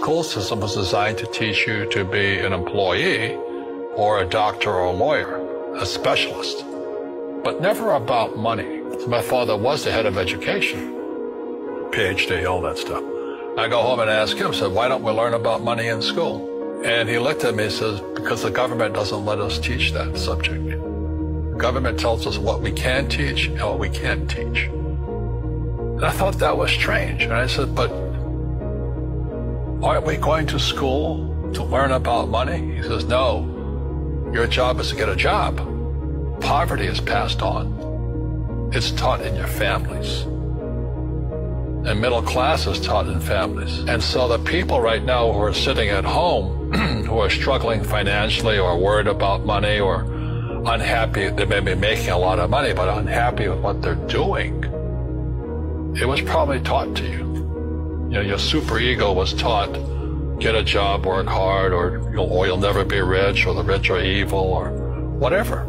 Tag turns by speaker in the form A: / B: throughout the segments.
A: school system was designed to teach you to be an employee or a doctor or a lawyer, a specialist, but never about money. So my father was the head of education, PhD, all that stuff. I go home and ask him, said, why don't we learn about money in school? And he looked at me and says, because the government doesn't let us teach that subject. The government tells us what we can teach and what we can't teach. And I thought that was strange. And I said, but aren't we going to school to learn about money? He says, no, your job is to get a job. Poverty is passed on. It's taught in your families. And middle class is taught in families. And so the people right now who are sitting at home, who are struggling financially or worried about money or unhappy, they may be making a lot of money, but unhappy with what they're doing, it was probably taught to you. You know, your superego was taught, get a job, work hard, or you'll never be rich, or the rich are evil, or whatever.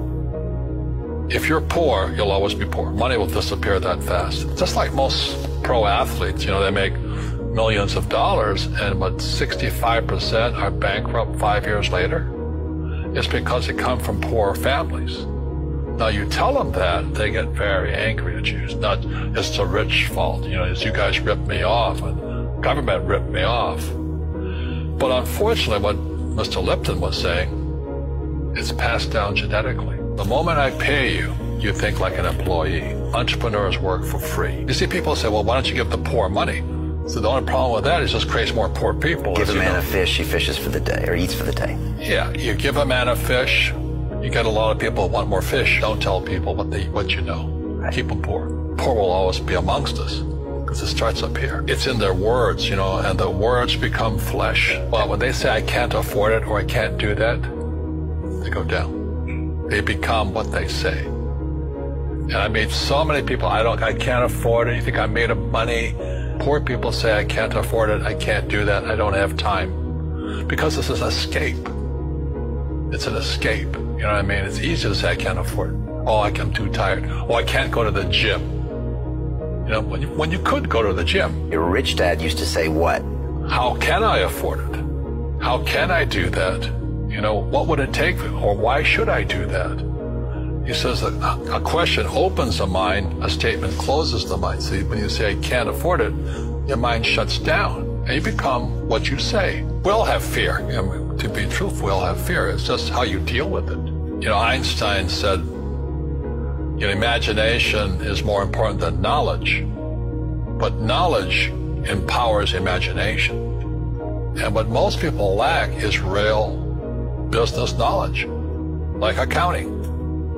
A: If you're poor, you'll always be poor. Money will disappear that fast. Just like most pro athletes, they make millions of dollars, and but 65% are bankrupt 5 years later. It's because they come from poor families. Now you tell them that, they get very angry at you. It's the rich fault. It's you guys ripped me off, and government ripped me off. But unfortunately, what Mr. Lipton was saying, it's passed down genetically. The moment I pay you, you think like an employee. Entrepreneurs work for free. You see people say, well, why don't you give the poor money? So the only problem with that is just creates more poor people.
B: Give a man a fish, he fishes for the day, or eats for the day.
A: Yeah, you give a man a fish, you get a lot of people who want more fish. Don't tell people what you know. Right. Keep them poor. Poor will always be amongst us, because it starts up here. It's in their words, and the words become flesh. Well, when they say, I can't afford it, or I can't do that, they go down. They become what they say. And I meet so many people, I can't afford it. You think I'm made of money? Poor people say, I can't afford it, I can't do that, I don't have time. Because this is an escape. It's an escape. You know what I mean? It's easy to say, I can't afford it. Oh, I'm too tired. Oh, I can't go to the gym. When you could go to the gym.
B: Your rich dad used to say what?
A: How can I afford it? How can I do that? What would it take, or why should I do that? He says that a question opens the mind, a statement closes the mind. See, when you say, I can't afford it, your mind shuts down, and you become what you say. We all have fear. To be truthful, we all have fear. It's just how you deal with it. Einstein said, imagination is more important than knowledge, but knowledge empowers imagination. And what most people lack is real business knowledge, like accounting.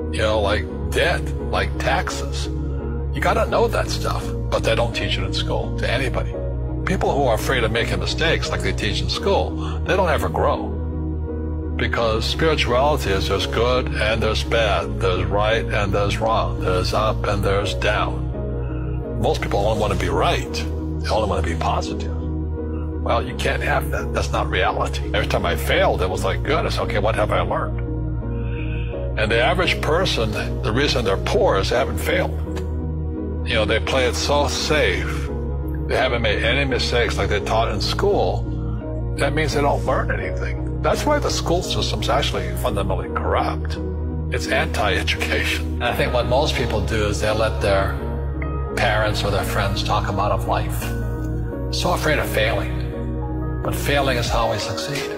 A: Like debt, like taxes. You got to know that stuff, but they don't teach it in school to anybody. People who are afraid of making mistakes, like they teach in school, they don't ever grow. Because spirituality is there's good and there's bad, there's right and there's wrong, there's up and there's down. Most people only want to be right. They only want to be positive. Well, you can't have that. That's not reality. Every time I failed, it was like, good. I said, okay, what have I learned? And the average person, the reason they're poor is they haven't failed. They play it so safe. They haven't made any mistakes like they're taught in school. That means they don't learn anything. That's why the school system's actually fundamentally corrupt. It's anti-education. And I think what most people do is they let their parents or their friends talk them out of life. So afraid of failing. But failing is how we succeed.